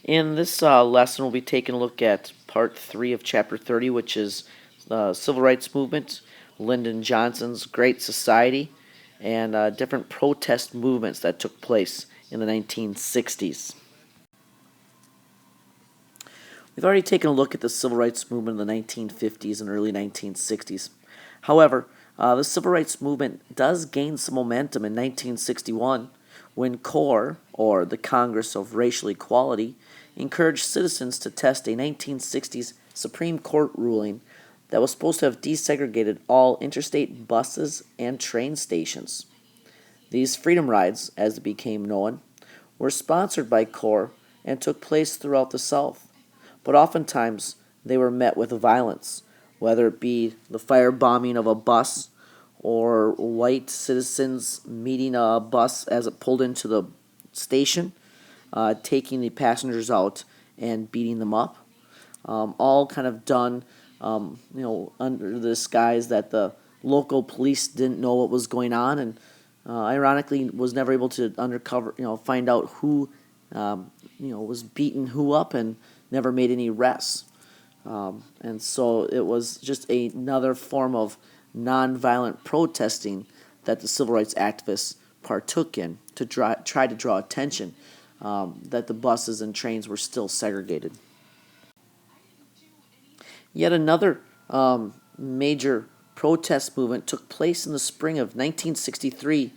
In this lesson, we'll be taking a look at part 3 of chapter 30, which is the Civil Rights Movement, Lyndon Johnson's Great Society, and different protest movements that took place in the 1960s. We've already taken a look at the Civil Rights Movement in the 1950s and early 1960s. However, the Civil Rights Movement does gain some momentum in 1961 when CORE, or the Congress of Racial Equality, encouraged citizens to test a 1960s Supreme Court ruling that was supposed to have desegregated all interstate buses and train stations. These freedom rides, as it became known, were sponsored by CORE and took place throughout the South, but oftentimes they were met with violence, whether it be the firebombing of a bus or white citizens meeting a bus as it pulled into the station, taking the passengers out and beating them up. All kind of done, under the disguise that the local police didn't know what was going on, and ironically was never able to find out who, was beating who up, and never made any arrests. And so it was just another form of nonviolent protesting that the civil rights activists partook in to try to draw attention that the buses and trains were still segregated. Yet another major protest movement took place in the spring of 1963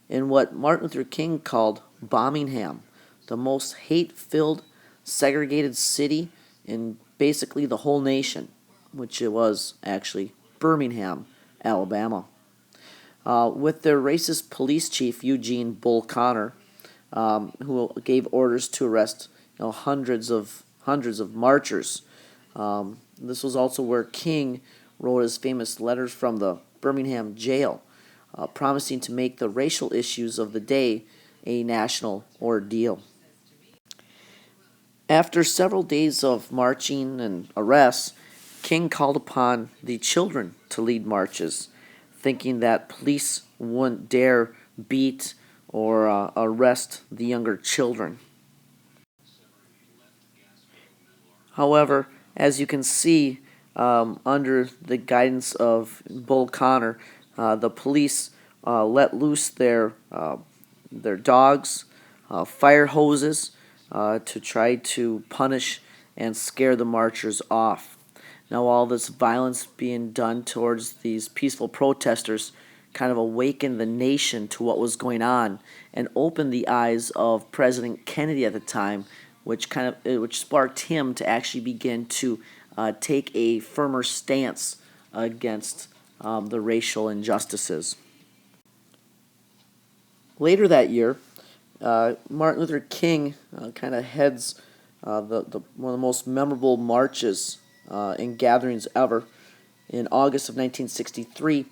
in what Martin Luther King called Birmingham, the most hate-filled, segregated city in basically the whole nation, which it was actually Birmingham, Alabama. With their racist police chief, Eugene Bull Connor, who gave orders to arrest hundreds of marchers. This was also where King wrote his famous letters from the Birmingham jail, promising to make the racial issues of the day a national ordeal. After several days of marching and arrests, King called upon the children to lead marches, thinking that police wouldn't dare beat or arrest the younger children. However, as you can see, under the guidance of Bull Connor, the police let loose their dogs, fire hoses, to try to punish and scare the marchers off. Now, all this violence being done towards these peaceful protesters kind of awakened the nation to what was going on and opened the eyes of President Kennedy at the time, which sparked him to actually begin to take a firmer stance against the racial injustices. Later that year, Martin Luther King kind of heads one of the most memorable marches and gatherings ever in August of 1963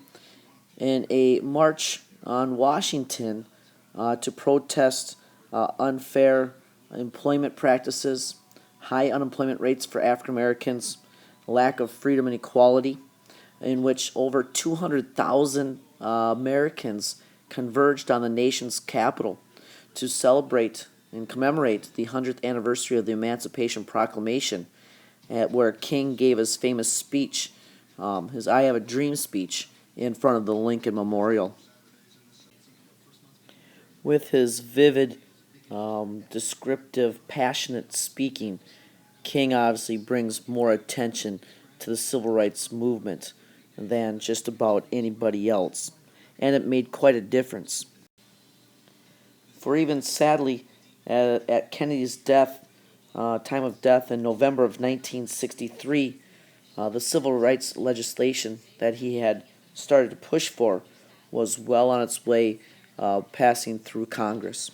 in a march on Washington to protest unfair employment practices, high unemployment rates for African Americans, lack of freedom and equality, in which over 200,000 Americans converged on the nation's capital to celebrate and commemorate the 100th anniversary of the Emancipation Proclamation, where King gave his famous speech, his I Have a Dream speech, in front of the Lincoln Memorial. With his vivid, descriptive, passionate speaking, King obviously brings more attention to the civil rights movement than just about anybody else, and it made quite a difference. For even sadly, at Kennedy's time of death in November of 1963, the civil rights legislation that he had started to push for was well on its way passing through Congress.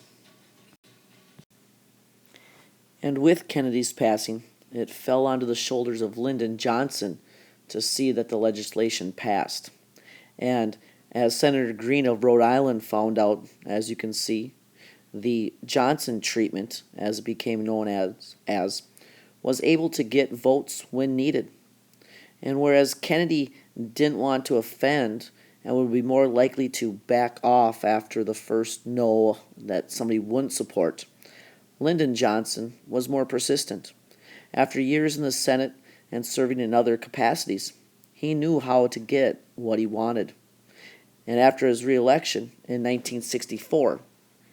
And with Kennedy's passing, it fell onto the shoulders of Lyndon Johnson to see that the legislation passed. And as Senator Greene of Rhode Island found out, as you can see, the Johnson treatment, as it became known as was able to get votes when needed. And whereas Kennedy didn't want to offend and would be more likely to back off after the first no that somebody wouldn't support, Lyndon Johnson was more persistent. After years in the Senate and serving in other capacities, he knew how to get what he wanted. And after his reelection in 1964,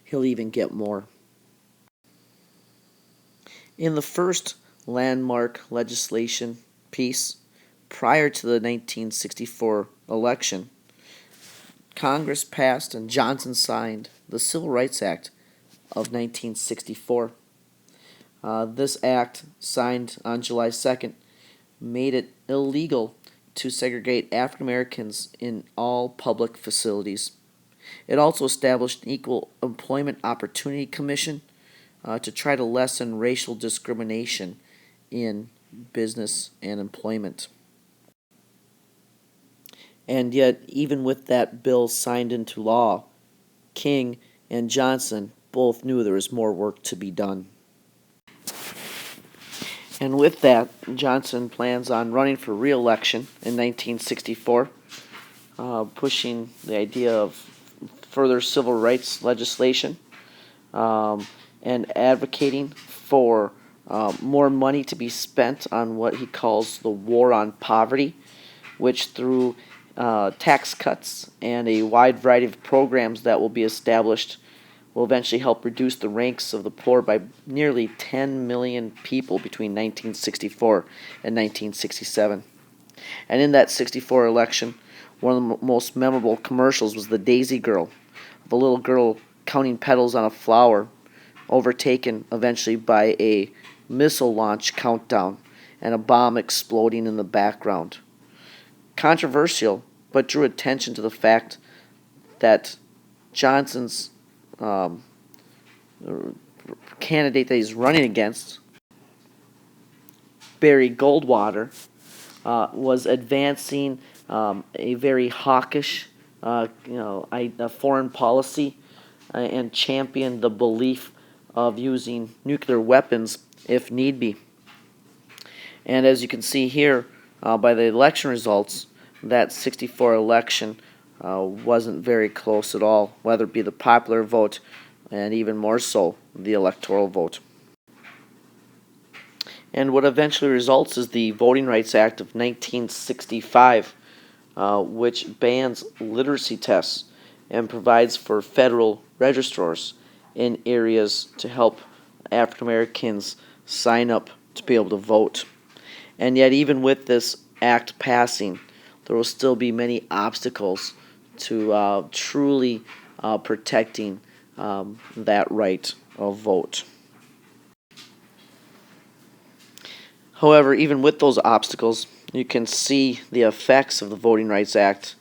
he'll even get more. In the first landmark legislation piece prior to the 1964 election, Congress passed and Johnson signed the Civil Rights Act of 1964. This act, signed on July 2nd, made it illegal to segregate African Americans in all public facilities. It also established an Equal Employment Opportunity Commission to try to lessen racial discrimination in business and employment. And yet, even with that bill signed into law, King and Johnson both knew there was more work to be done. And with that, Johnson plans on running for re-election in 1964, pushing the idea of further civil rights legislation, and advocating for more money to be spent on what he calls the war on poverty, which through tax cuts and a wide variety of programs that will be established will eventually help reduce the ranks of the poor by nearly 10 million people between 1964 and 1967. And in that 64 election, one of the most memorable commercials was the Daisy Girl, of a little girl counting petals on a flower, overtaken eventually by a missile launch countdown and a bomb exploding in the background. Controversial, but drew attention to the fact that Johnson's candidate that he's running against, Barry Goldwater, was advancing a very hawkish, foreign policy, and championed the belief of using nuclear weapons if need be. And as you can see here, by the election results, that 64 election wasn't very close at all, whether it be the popular vote and even more so the electoral vote. And what eventually results is the Voting Rights Act of 1965, which bans literacy tests and provides for federal registrars in areas to help African Americans sign up to be able to vote. And yet, even with this act passing, there will still be many obstacles to truly protecting that right of vote. However, even with those obstacles, you can see the effects of the Voting Rights Act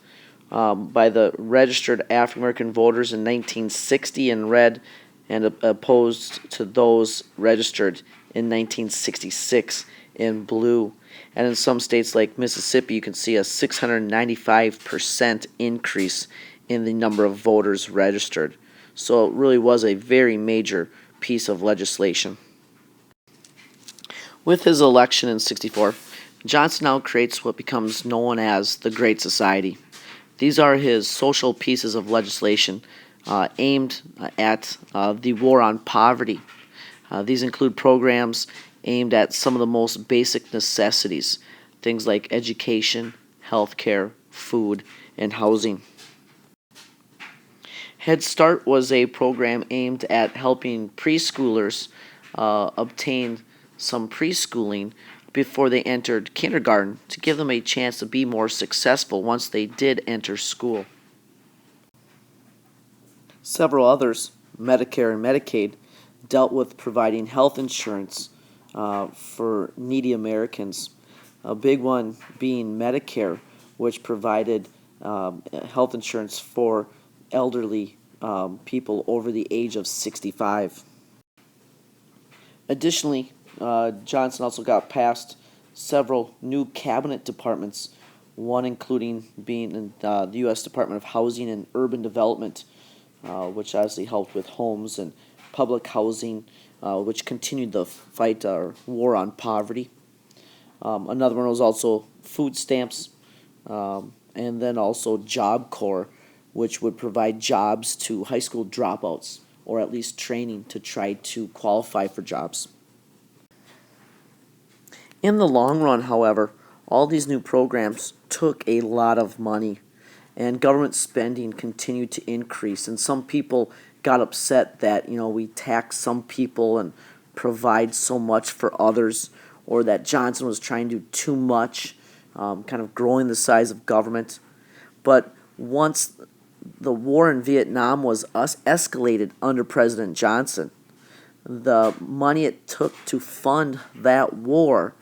by the registered African American voters in 1960 in red and opposed to those registered in 1966 in blue. And in some states like Mississippi, you can see a 695% increase in the number of voters registered. So it really was a very major piece of legislation. With his election in 64, Johnson now creates what becomes known as the Great Society. These are his social pieces of legislation aimed at the war on poverty. These include programs aimed at some of the most basic necessities, things like education, healthcare, food, and housing. Head Start was a program aimed at helping preschoolers obtain some preschooling before they entered kindergarten to give them a chance to be more successful once they did enter school. Several others, Medicare and Medicaid, dealt with providing health insurance for needy Americans. A big one being Medicare, which provided health insurance for elderly people over the age of 65. Additionally, Johnson also got passed several new cabinet departments, one including being in the U.S. Department of Housing and Urban Development, which obviously helped with homes and public housing, which continued the fight or war on poverty. Another one was also food stamps, and then also Job Corps, which would provide jobs to high school dropouts or at least training to try to qualify for jobs. In the long run, however, all these new programs took a lot of money, and government spending continued to increase. And some people got upset that we tax some people and provide so much for others, or that Johnson was trying to do too much, kind of growing the size of government. But once the war in Vietnam was escalated under President Johnson, the money it took to fund that war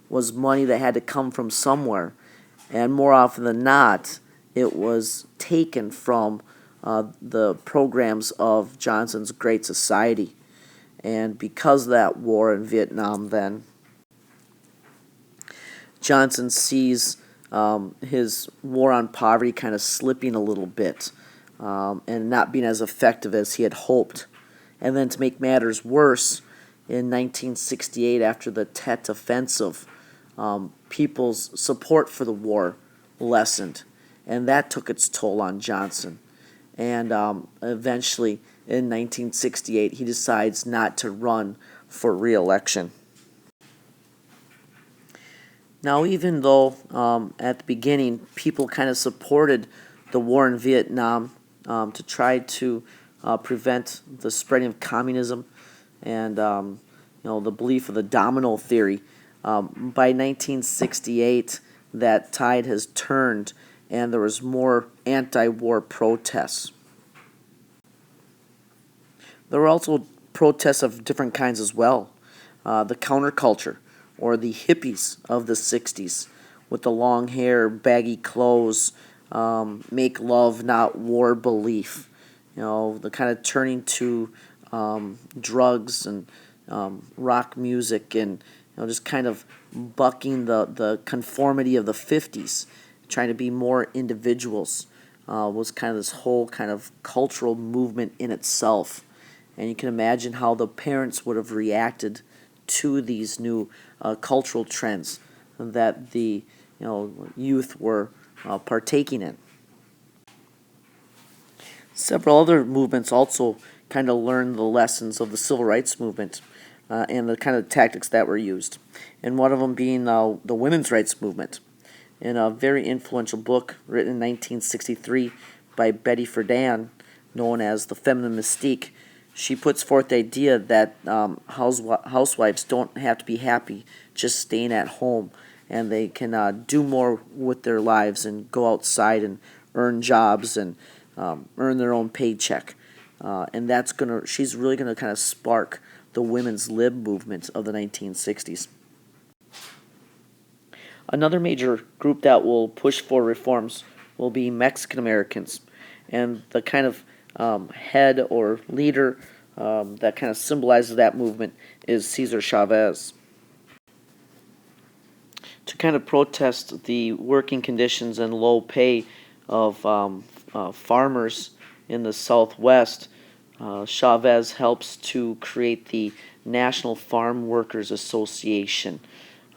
was money that had to come from somewhere. And more often than not, it was taken from the programs of Johnson's Great Society. And because of that war in Vietnam, then Johnson sees his war on poverty kind of slipping a little bit, and not being as effective as he had hoped. And then to make matters worse, in 1968, after the Tet Offensive, people's support for the war lessened, and that took its toll on Johnson. And eventually, in 1968, he decides not to run for re-election. Now, even though at the beginning people kind of supported the war in Vietnam to try to prevent the spreading of communism and the belief of the domino theory, by 1968 that tide has turned and there was more anti-war protests. There were also protests of different kinds as well. The counterculture, or the hippies of the 60s, with the long hair, baggy clothes, make love, not war belief. The kind of turning to drugs and rock music, and just kind of bucking the conformity of the 50s, trying to be more individuals, was kind of this whole kind of cultural movement in itself. And you can imagine how the parents would have reacted to these new cultural trends that the youth were partaking in. Several other movements also kind of learned the lessons of the civil rights movement and the kind of tactics that were used. And one of them being the women's rights movement. In a very influential book written in 1963 by Betty Friedan, known as The Feminine Mystique, she puts forth the idea that housewives don't have to be happy just staying at home, and they can do more with their lives and go outside and earn jobs and earn their own paycheck. And she's really gonna kind of spark the women's lib movement of the 1960s. Another major group that will push for reforms will be Mexican Americans, and the kind of head or leader that kind of symbolizes that movement is Cesar Chavez. To kind of protest the working conditions and low pay of farmers in the Southwest, Chavez helps to create the National Farm Workers Association,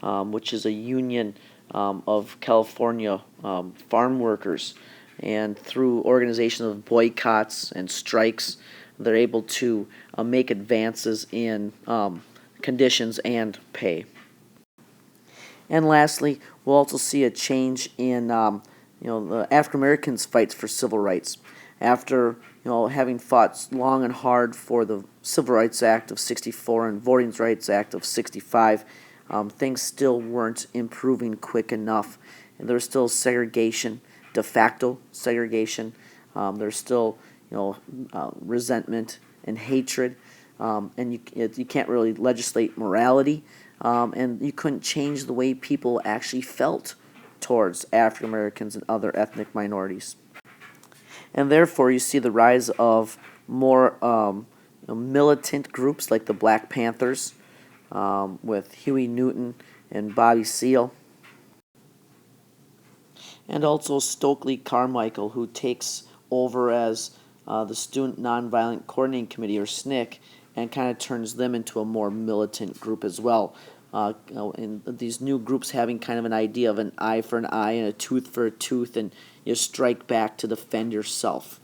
which is a union of California farm workers. And through organization of boycotts and strikes, they're able to make advances in conditions and pay. And lastly, we'll also see a change in the African Americans' fights for civil rights. After having fought long and hard for the Civil Rights Act of '64 and Voting Rights Act of '65, things still weren't improving quick enough, and there was still segregation, de facto segregation. There's still resentment and hatred, and you can't really legislate morality, and you couldn't change the way people actually felt towards African Americans and other ethnic minorities. And therefore, you see the rise of more militant groups like the Black Panthers, with Huey Newton and Bobby Seale, and also Stokely Carmichael, who takes over as the Student Nonviolent Coordinating Committee, or SNCC, and kind of turns them into a more militant group as well. And these new groups having kind of an idea of an eye for an eye and a tooth for a tooth, and you strike back to defend yourself.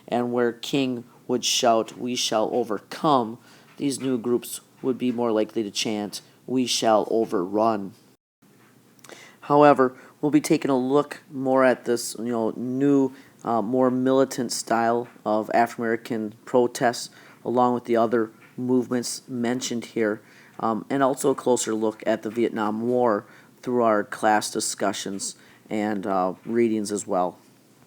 And where King would shout, "We shall overcome," these new groups would be more likely to chant, "We shall overrun." However, we'll be taking a look more at this, new, more militant style of African American protests, along with the other movements mentioned here, and also a closer look at the Vietnam War through our class discussions and readings as well.